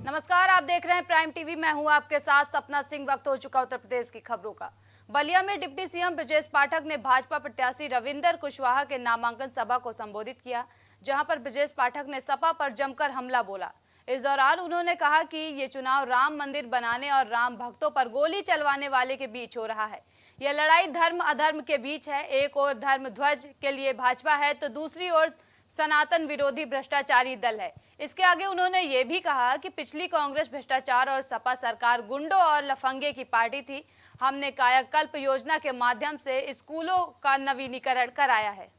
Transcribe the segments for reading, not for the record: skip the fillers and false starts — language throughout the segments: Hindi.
नमस्कार, आप देख रहे हैं प्राइम टीवी। मैं हूं आपके साथ सपना सिंह। वक्त हो चुका उत्तर प्रदेश की खबरों का। बलिया में डिप्टी सीएम ब्रजेश पाठक ने भाजपा प्रत्याशी रविंदर कुशवाहा के नामांकन सभा को संबोधित किया, जहां पर ब्रजेश पाठक ने सपा पर जमकर हमला बोला। इस दौरान उन्होंने कहा कि ये चुनाव राम मंदिर बनाने और राम भक्तों पर गोली चलवाने वाले के बीच हो रहा है। यह लड़ाई धर्म अधर्म के बीच है। एक ओर धर्म ध्वज के लिए भाजपा है तो दूसरी ओर सनातन विरोधी भ्रष्टाचारी दल है। इसके आगे उन्होंने ये भी कहा कि पिछली कांग्रेस भ्रष्टाचार और सपा सरकार गुंडों और लफंगे की पार्टी थी। हमने कायाकल्प योजना के माध्यम से स्कूलों का नवीनीकरण कराया है।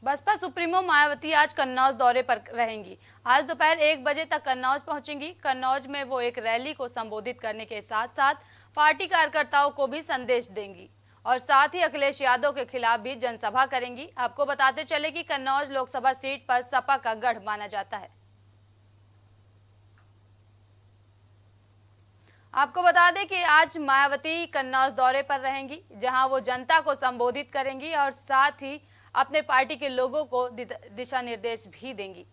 बसपा सुप्रीमो मायावती आज कन्नौज दौरे पर रहेंगी। आज दोपहर 1 बजे तक कन्नौज पहुंचेंगी। कन्नौज में वो एक रैली को संबोधित करने के साथ साथ पार्टी कार्यकर्ताओं को भी संदेश देंगी और साथ ही अखिलेश यादव के खिलाफ भी जनसभा करेंगी। आपको बताते चले कि कन्नौज लोकसभा सीट पर सपा का गढ़ माना जाता है। आपको बता दें कि आज मायावती कन्नौज दौरे पर रहेंगी, जहां वो जनता को संबोधित करेंगी और साथ ही अपने पार्टी के लोगों को दिशा निर्देश भी देंगी।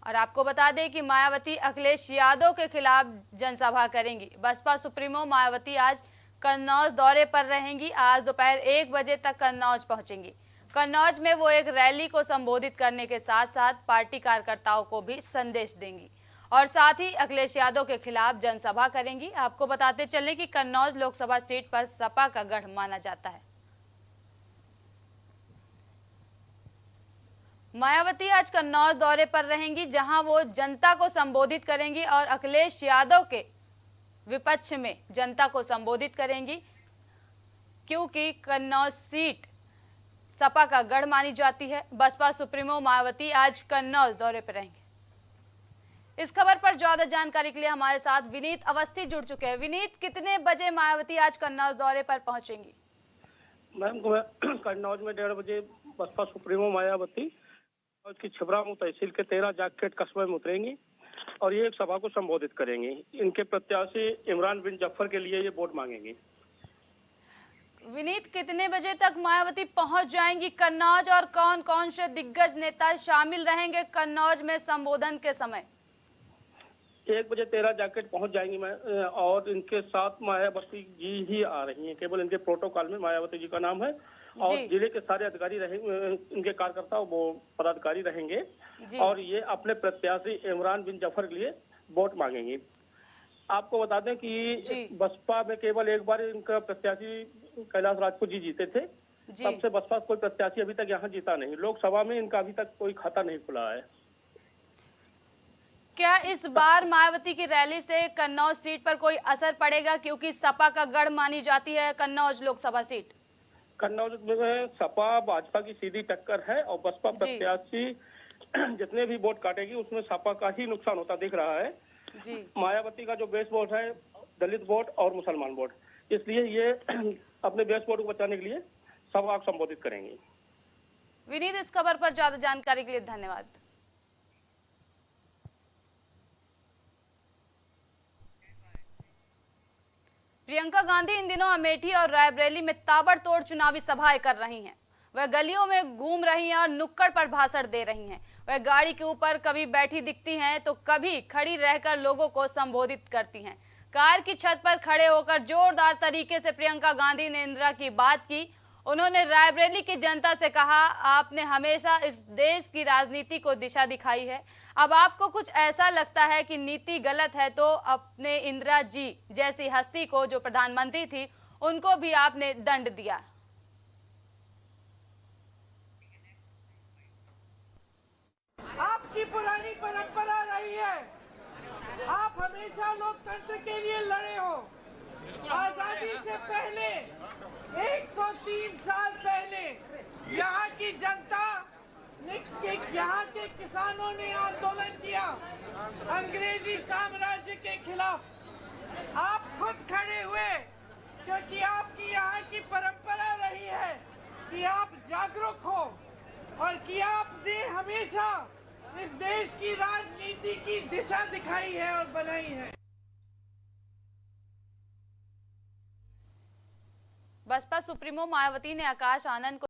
और आपको बता दें कि मायावती अखिलेश यादव के खिलाफ जनसभा करेंगी। बसपा सुप्रीमो मायावती आज कन्नौज दौरे पर रहेंगी। आज दोपहर 1 बजे तक कन्नौज पहुंचेंगी। कन्नौज में वो एक रैली को संबोधित करने के साथ साथ पार्टी कार्यकर्ताओं को भी संदेश देंगी और साथ ही अखिलेश यादव के खिलाफ जनसभा करेंगी। आपको बताते चलें कि कन्नौज लोकसभा सीट पर सपा का गढ़ माना जाता है। मायावती आज कन्नौज दौरे पर रहेंगी, जहां वो जनता को संबोधित करेंगी और अखिलेश यादव के विपक्ष में जनता को संबोधित करेंगी, क्योंकि कन्नौज सीट सपा का गढ़ मानी जाती है। बसपा सुप्रीमो मायावती आज कन्नौज दौरे पर रहेंगे। इस खबर पर ज्यादा जानकारी के लिए हमारे साथ विनीत अवस्थी जुड़ चुके हैं। विनीत, कितने बजे मायावती आज कन्नौज दौरे पर पहुंचेंगी? मैम, कन्नौज में 1:30 बजे बसपा सुप्रीमो मायावती उसकी छिबरामऊ तहसील के 13 जाकेट कस्बे में उतरेंगी और ये एक सभा को संबोधित करेंगी। इनके प्रत्याशी इमरान बिन जफर के लिए ये वोट मांगेंगी। विनीत, कितने बजे तक मायावती पहुंच जाएंगी कन्नौज और कौन कौन से दिग्गज नेता शामिल रहेंगे कन्नौज में संबोधन के समय? 1 बजे 13 जाकेट पहुंच जाएंगी और इनके साथ मायावती जी ही आ रही हैं। केवल इनके प्रोटोकॉल में मायावती जी का नाम है और जिले के सारे अधिकारी रहेंगे, इनके कार्यकर्ता वो पदाधिकारी रहेंगे और ये अपने प्रत्याशी इमरान बिन जफर के लिए वोट मांगेंगी। आपको बता दें कि बसपा में केवल एक बार इनका प्रत्याशी कैलाश राजपूत जी जीते थे। तब से बसपा कोई प्रत्याशी अभी तक यहाँ जीता नहीं। लोकसभा में इनका अभी तक कोई खाता नहीं खुला है। क्या इस बार मायावती की रैली से कन्नौज सीट पर कोई असर पड़ेगा, क्योंकि सपा का गढ़ मानी जाती है कन्नौज लोकसभा सीट? कन्नौज में सपा भाजपा की सीधी टक्कर है और बसपा प्रत्याशी जितने भी वोट काटेगी उसमें सपा का ही नुकसान होता दिख रहा है। मायावती का जो बेस वोट है दलित वोट और मुसलमान वोट, इसलिए ये अपने बेस वोट को बचाने के लिए सभा को संबोधित करेंगी। विनीत, इस खबर पर ज्यादा जानकारी के लिए धन्यवाद। प्रियंका गांधी इन दिनों अमेठी और रायबरेली में ताबड़तोड़ चुनावी सभाएं कर रही हैं। वह गलियों में घूम रही हैं और नुक्कड़ पर भाषण दे रही हैं। वह गाड़ी के ऊपर कभी बैठी दिखती हैं तो कभी खड़ी रहकर लोगों को संबोधित करती हैं। कार की छत पर खड़े होकर जोरदार तरीके से प्रियंका गांधी ने इंदिरा की बात की। उन्होंने रायबरेली की जनता से कहा, आपने हमेशा इस देश की राजनीति को दिशा दिखाई है। अब आपको कुछ ऐसा लगता है कि नीति गलत है तो अपने इंदिरा जी जैसी हस्ती को, जो प्रधानमंत्री थी, उनको भी आपने दंड दिया। आपकी पुरानी परंपरा रही है, आप हमेशा लोकतंत्र के लिए लड़े हो। आजादी से पहले 103 साल पहले यहाँ की जनता यहाँ के किसानों ने आंदोलन किया अंग्रेजी साम्राज्य के खिलाफ। आप खुद खड़े हुए, क्योंकि आपकी यहाँ की परंपरा रही है कि आप जागरूक हो और कि आपने हमेशा इस देश की राजनीति की दिशा दिखाई है और बनाई है। बसपा सुप्रीमो मायावती ने आकाश आनंद को